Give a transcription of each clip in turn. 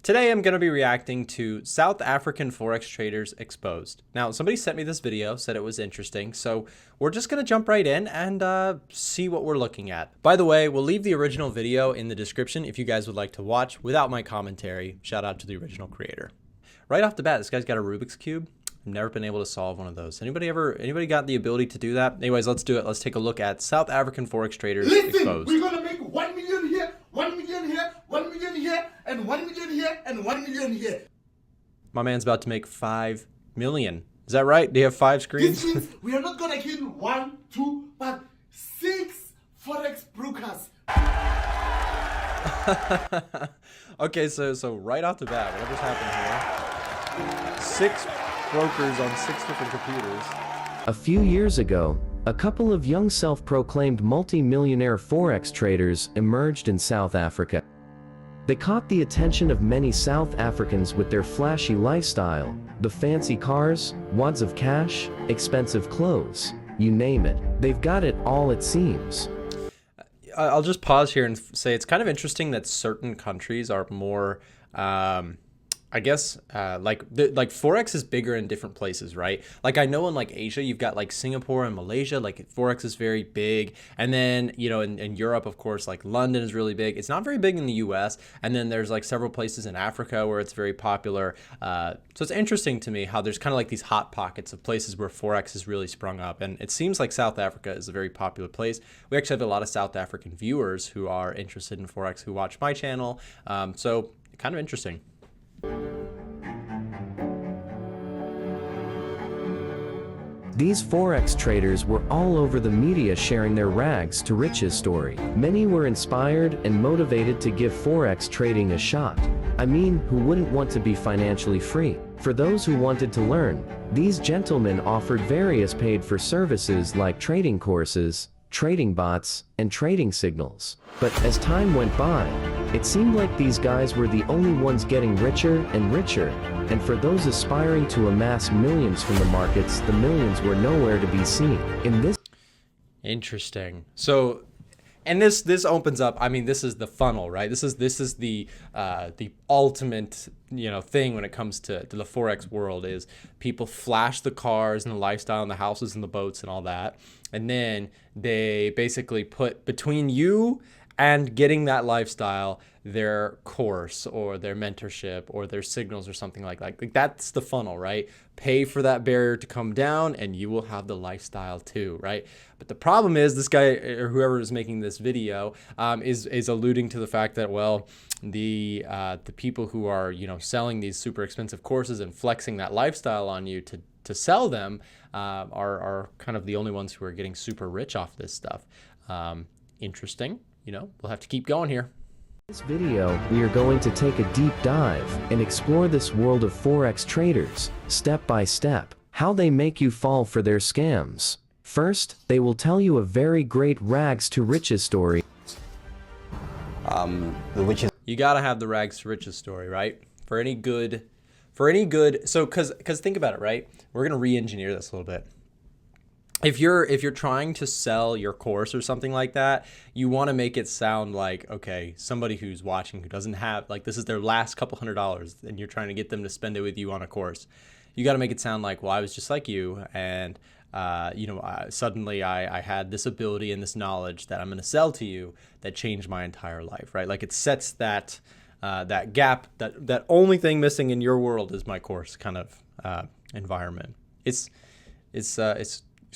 Today I'm going to be reacting to South African Forex traders exposed. Now, somebody sent me this video, said it was interesting, so we're just going to jump right in and see what we're looking at. By the way, we'll leave the original video in the description if you guys would like to watch without my commentary. Shout out to the original creator. Right off the bat, this guy's got a Rubik's Cube. I've never been able to solve one of those. Anybody got the ability to do that? Anyways, let's do it. Let's take a look at South African Forex traders exposed. We're gonna make 1 million here, 1 million here, 1 million here, and 1 million here, and 1 million here. My man's about to make 5 million. Is that right? Do you have 5 screens? This means we are not gonna kill 1, 2, but 6 Forex brokers. Okay, so right off the bat, whatever's happening here, 6 brokers on 6 different computers. A few years ago, a couple of young self-proclaimed multi-millionaire Forex traders emerged in South Africa. They caught the attention of many South Africans with their flashy lifestyle, the fancy cars, wads of cash, expensive clothes, you name it. They've got it all, it seems. I'll just pause here and say it's kind of interesting that certain countries are more I guess like Forex is bigger in different places, right? Like I know in like Asia, you've got like Singapore and Malaysia, like Forex is very big. And then, you know, in Europe, of course, like London is really big. It's not very big in the US. And then there's like several places in Africa where it's very popular. So it's interesting to me how there's kind of like these hot pockets of places where Forex has really sprung up. And it seems like South Africa is a very popular place. We actually have a lot of South African viewers who are interested in Forex who watch my channel. So kind of interesting. These Forex traders were all over the media sharing their rags to riches story. Many were inspired and motivated to give Forex trading a shot. I mean, who wouldn't want to be financially free? For those who wanted to learn, these gentlemen offered various paid-for services like trading courses, trading bots, and trading signals. But as time went by, it seemed like these guys were the only ones getting richer and richer, and for those aspiring to amass millions from the markets, the millions were nowhere to be seen. In this Interesting. So, and this opens up, I mean, this is the funnel, right? This is the ultimate, you know, thing when it comes to the Forex world is people flash the cars and the lifestyle and the houses and the boats and all that. And then they basically put between you and getting that lifestyle their course or their mentorship or their signals or something like that. Like that's the funnel, right? Pay for that barrier to come down and you will have the lifestyle too, right? But the problem is this guy or whoever is making this video is alluding to the fact that, well, the people who are, you know, selling these super expensive courses and flexing that lifestyle on you to sell them are kind of the only ones who are getting super rich off this stuff. Interesting. You know, we'll have to keep going here. In this video, we are going to take a deep dive and explore this world of Forex traders, step by step, how they make you fall for their scams. First, they will tell you a very great rags to riches story. You gotta have the rags to riches story, right? For any good, so cause think about it, right? We're gonna re-engineer this a little bit. If you're trying to sell your course or something like that, you want to make it sound like, okay, somebody who's watching who doesn't have, like, this is their last couple $100 and you're trying to get them to spend it with you on a course. You got to make it sound like, well, I was just like you and you know, suddenly I had this ability and this knowledge that I'm going to sell to you that changed my entire life, right? Like it sets that that gap, that only thing missing in your world is my course kind of environment. It's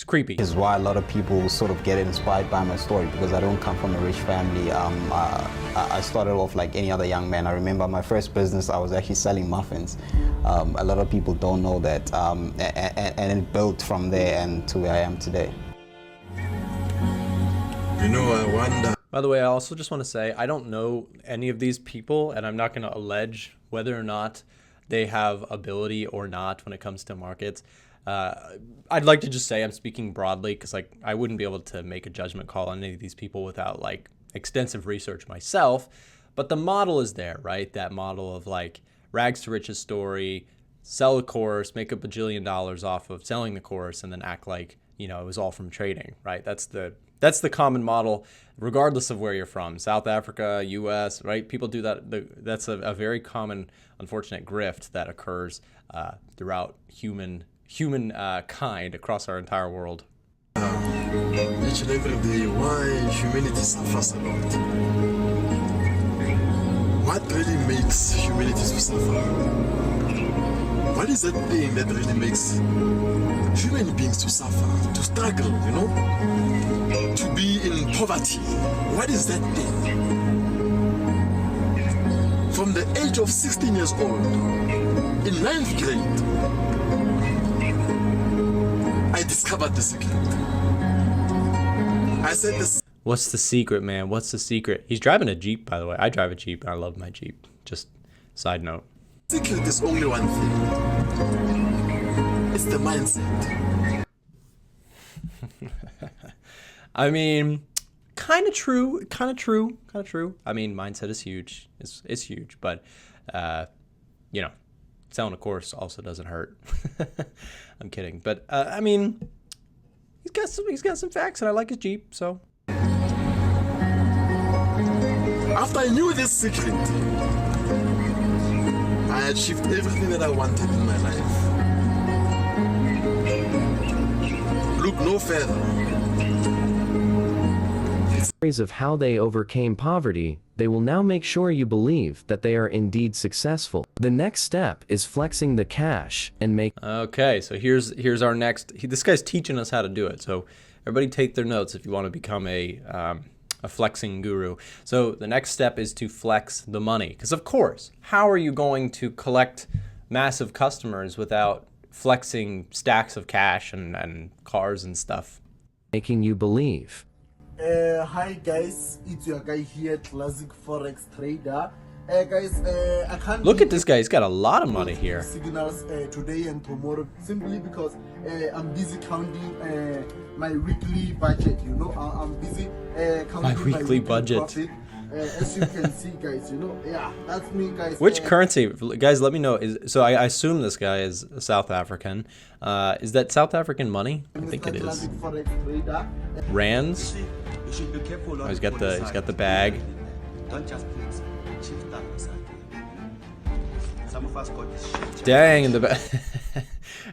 creepy. Is why a lot of people sort of get inspired by my story, because I don't come from a rich family. I started off like any other young man. I remember my first business, I was actually selling muffins. A lot of people don't know that, and it built from there and to where I am today. You know, I wonder. By the way, I also just want to say, I don't know any of these people, and I'm not going to allege whether or not they have ability or not when it comes to markets. I'd like to just say I'm speaking broadly because like I wouldn't be able to make a judgment call on any of these people without like extensive research myself. But the model is there, right? That model of like rags to riches story, sell a course, make $1 bajillion off of selling the course, and then act like, you know, it was all from trading, right? That's the That's the common model, regardless of where you're from. South Africa, US, right? People do that. That's a very common, unfortunate grift that occurs throughout human kind across our entire world. Each and every day, why humanity suffers a lot? What really makes humanity to suffer? What is that thing that really makes human beings to suffer, to struggle, you know? To be in poverty? What is that thing? From the age of 16 years old, in 9th grade, I discovered the secret. I said this. What's the secret, man? What's the secret? He's driving a Jeep, by the way. I drive a Jeep, and I love my Jeep. Just side note. Secret is only one thing. It's the mindset. I mean, kind of true. I mean, mindset is huge. It's huge, but you know, selling a course also doesn't hurt. I'm kidding, but I mean, he's got some facts, and I like his Jeep, so. After I knew this secret, I achieved everything that I wanted in my life. Look no further. Stories of how they overcame poverty, they will now make sure you believe that they are indeed successful. The next step is flexing the cash and make. Okay, so here's our next. This guy's teaching us how to do it. So everybody take their notes if you want to become a flexing guru. So the next step is to flex the money. Because of course, how are you going to collect massive customers without flexing stacks of cash and cars and stuff? Making you believe. Hi guys, it's your guy here, Classic Forex Trader. Guys, I can't Look at this guy, he's got a lot of money here. Signals today and tomorrow simply because I'm busy counting my weekly budget. You know, I'm busy counting My weekly budget. profit. As you can see, guys, you know, yeah, that's me, guys. Which currency, guys? Let me know. So I assume this guy is South African. Is that South African money? I think it is. Classic Forex Trader. Rands. You should be careful. Oh, he's got the bag. Don't just put shift that or something. Some of us got this shit. Dang, in the bag.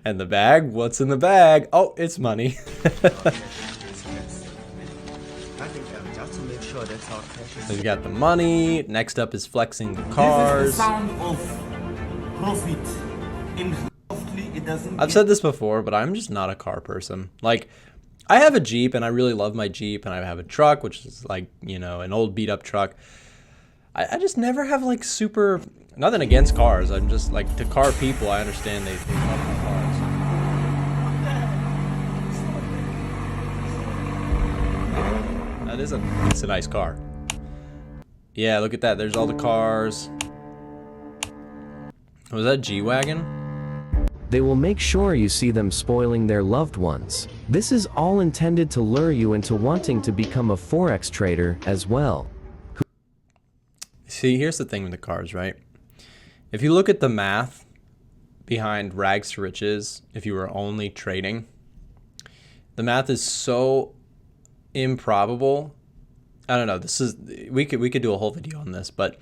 And the bag? What's in the bag? Oh, it's money. Just to make sure that's our cash is. So he's got the money. Next up is flexing the This is cars. the sound of profit. In softly, it doesn't. I've said this before, but I'm just not a car person. Like, I have a Jeep, and I really love my Jeep, and I have a truck, which is like, you know, an old beat-up truck. I just never have like super, nothing against cars. I'm just like, to car people, I understand they love my cars. That is it's a nice car. Yeah, look at that. There's all the cars. Was that G-Wagon? They will make sure you see them spoiling their loved ones. This is all intended to lure you into wanting to become a Forex trader as well. See, here's the thing with the cars, right? If you look at the math behind rags to riches, if you were only trading, the math is so improbable. I don't know. We could do a whole video on this, but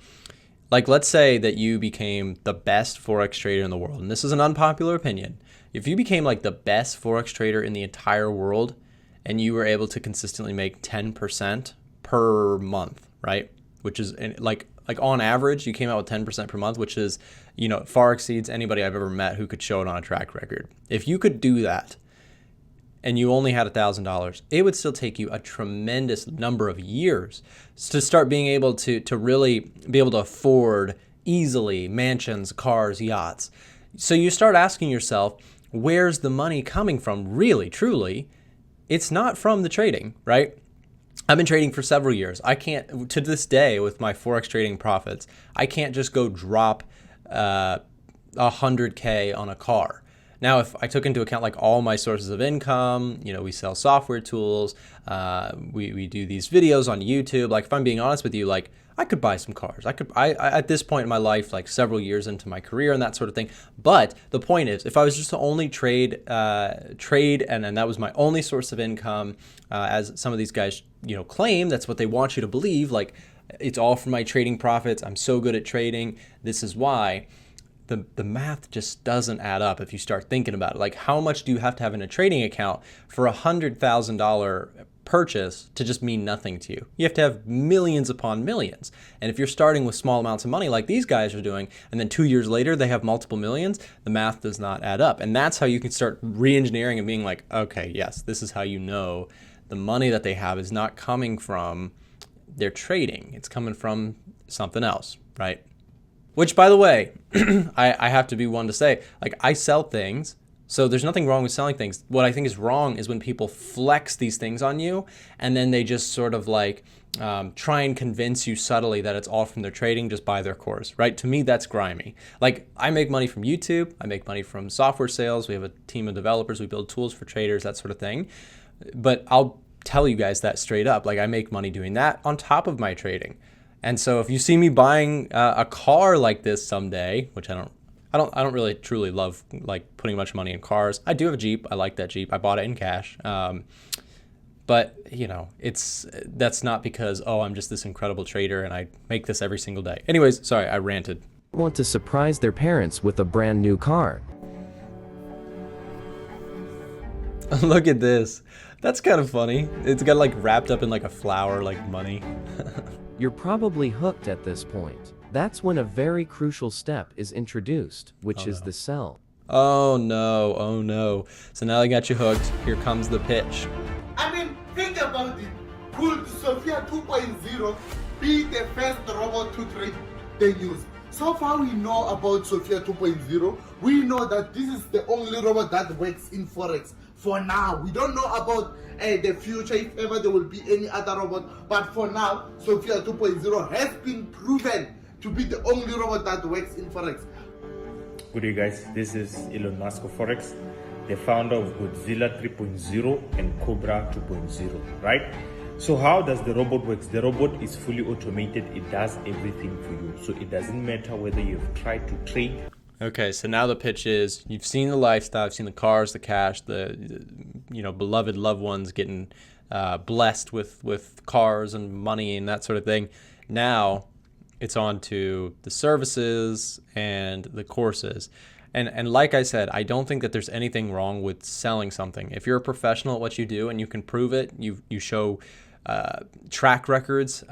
like, let's say that you became the best Forex trader in the world, and this is an unpopular opinion. If you became like the best Forex trader in the entire world, and you were able to consistently make 10% per month, right? Which is like on average, you came out with 10% per month, which is, you know, far exceeds anybody I've ever met who could show it on a track record. If you could do that, and you only had $1,000, it would still take you a tremendous number of years to start being able to really be able to afford easily mansions, cars, yachts. So you start asking yourself, where's the money coming from? Really, truly, it's not from the trading, right? I've been trading for several years. I can't, to this day, with my Forex trading profits, I can't just go drop 100K on a car. Now, if I took into account like all my sources of income, you know, we sell software tools, we do these videos on YouTube. Like, if I'm being honest with you, like, I could buy some cars. I at this point in my life, like several years into my career and that sort of thing. But the point is, if I was just to only trade, and that was my only source of income, as some of these guys, claim, that's what they want you to believe. Like, it's all from my trading profits. I'm so good at trading. This is why. The math just doesn't add up if you start thinking about it. Like, how much do you have to have in a trading account for $100,000 purchase to just mean nothing to you? You have to have millions upon millions. And if you're starting with small amounts of money like these guys are doing, and then 2 years later they have multiple millions, the math does not add up. And that's how you can start re-engineering and being like, okay, yes, this is how you know the money that they have is not coming from their trading. It's coming from something else, right? Which, by the way, I have to be one to say, like, I sell things, so there's nothing wrong with selling things. What I think is wrong is when people flex these things on you, and then they just sort of like try and convince you subtly that it's all from their trading, just buy their course, right? To me, that's grimy. Like, I make money from YouTube, I make money from software sales, we have a team of developers, we build tools for traders, that sort of thing. But I'll tell you guys that straight up, like, I make money doing that on top of my trading. And so if you see me buying a car like this someday, which I don't really truly love like putting much money in cars. I do have a Jeep. I like that Jeep. I bought it in cash. But that's not because, I'm just this incredible trader and I make this every single day. Anyways, sorry, I ranted. Want to surprise their parents with a brand new car. Look at this. That's kind of funny. It's got like wrapped up in like a flower, like money. You're probably hooked at this point. That's when a very crucial step is introduced, which is the sell. Oh no. So now I got you hooked. Here comes the pitch. I mean, think about it. Could Sophia 2.0 be the first robot to trade they use? So far we know about Sophia 2.0. We know that this is the only robot that works in Forex. For now, we don't know about the future, if ever there will be any other robot. But for now, Sophia 2.0 has been proven to be the only robot that works in Forex. Good day guys, this is Elon Musk of Forex, the founder of Godzilla 3.0 and Cobra 2.0, right? So how does the robot work? The robot is fully automated. It does everything for you. So it doesn't matter whether you've tried to trade. Okay, so now the pitch is, you've seen the lifestyle, you've seen the cars, the cash, the beloved loved ones getting blessed with cars and money and that sort of thing. Now it's on to the services and the courses. And like I said, I don't think that there's anything wrong with selling something. If you're a professional at what you do and you can prove it, you show track records,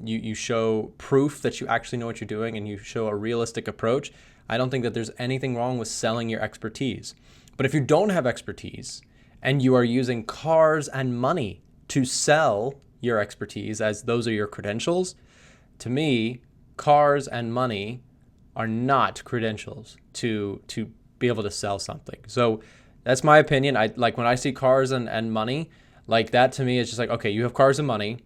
you show proof that you actually know what you're doing, and you show a realistic approach, I don't think that there's anything wrong with selling your expertise. But if you don't have expertise and you are using cars and money to sell your expertise, as those are your credentials, to me, cars and money are not credentials to be able to sell something. So that's my opinion. I like when I see cars and money, like that to me is just like, okay, you have cars and money.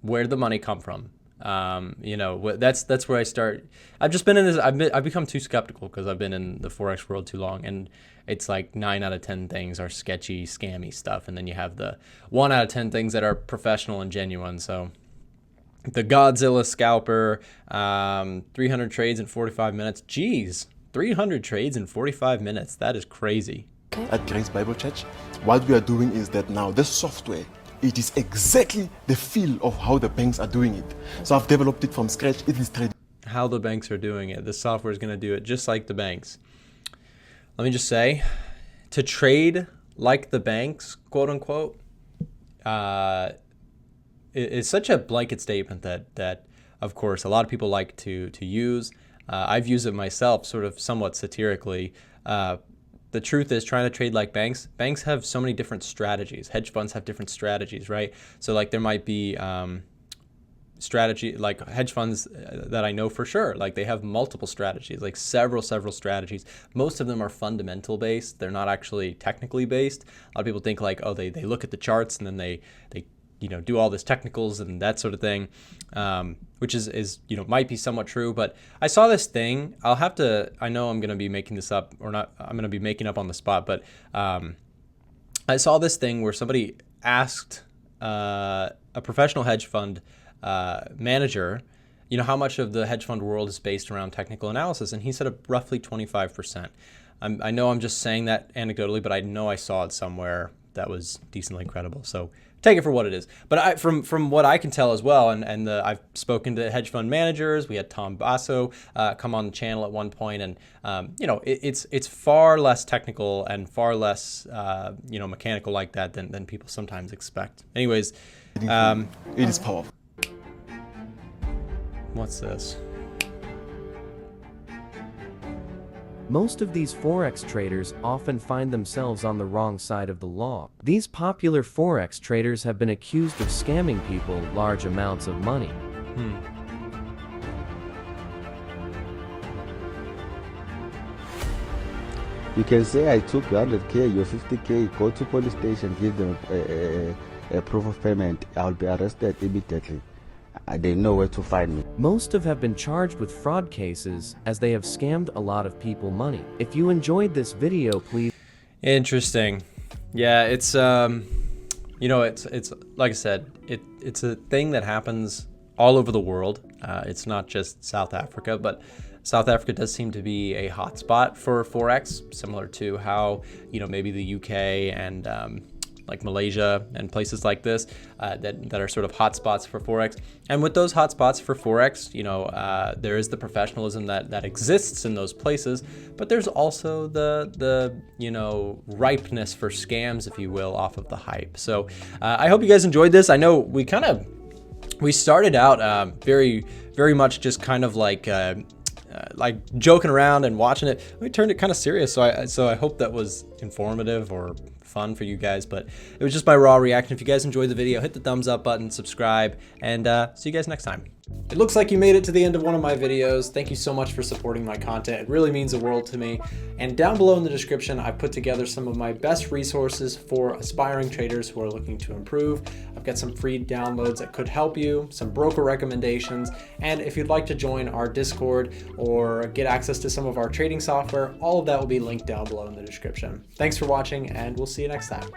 Where did the money come from? That's where I start. I've just been in this. I've become too skeptical because I've been in the Forex world too long, and it's like 9 out of 10 things are sketchy, scammy stuff, and then you have the 1 out of 10 things that are professional and genuine. So the Godzilla scalper, 300 trades in 45 minutes. Geez, 300 trades in 45 minutes. That is crazy. At Grace Bible Church, what we are doing is that now this software, it is exactly the feel of how the banks are doing it. So I've developed it from scratch. It is trading. How the banks are doing it. The software is going to do it just like the banks. Let me just say, to trade like the banks, quote unquote, it's such a blanket statement that of course a lot of people like to use. I've used it myself, sort of somewhat satirically. The truth is, trying to trade like banks have so many different strategies. Hedge funds have different strategies, right? So like there might be strategy, like hedge funds that I know for sure, like they have multiple strategies, like several strategies. Most of them are fundamental based. They're not actually technically based. A lot of people think like, oh, they look at the charts and then they do all this technicals and that sort of thing, which is might be somewhat true. But I saw this thing. I know I'm going to be making this up, or not, I'm going to be making up on the spot, but I saw this thing where somebody asked a professional hedge fund manager how much of the hedge fund world is based around technical analysis? And he said roughly 25%. I know I'm just saying that anecdotally, but I know I saw it somewhere that was decently credible. So take it for what it is. But from what I can tell as well, and I've spoken to hedge fund managers. We had Tom Basso come on the channel at one point, and it's far less technical and far less mechanical like that than people sometimes expect. Anyways, it is powerful. What's this? Most of these Forex traders often find themselves on the wrong side of the law. These popular Forex traders have been accused of scamming people large amounts of money. You can say, I took your 100K, your 50K, go to police station, give them a proof of payment. I'll be arrested immediately. They know where to find me. Most have been charged with fraud cases as they have scammed a lot of people money. If you enjoyed this video, please. Interesting. Yeah, it's it's like I said, it's a thing that happens all over the world. It's not just South Africa, but South Africa does seem to be a hotspot for Forex, similar to how maybe the UK and like Malaysia and places like this that are sort of hotspots for Forex. And with those hotspots for Forex, there is the professionalism that exists in those places, but there's also the ripeness for scams, if you will, off of the hype. So I hope you guys enjoyed this. I know we started out very, very much just kind of like joking around and watching it. We turned it kind of serious, so I hope that was informative or fun for you guys, but it was just my raw reaction. If you guys enjoyed the video, hit the thumbs up button, subscribe, and see you guys next time. It looks like you made it to the end of one of my videos. Thank you so much for supporting my content. It really means the world to me. And down below in the description, I've put together some of my best resources for aspiring traders who are looking to improve. I've got some free downloads that could help you, some broker recommendations, and if you'd like to join our Discord or get access to some of our trading software, all of that will be linked down below in the description. Thanks for watching, and we'll see you next time.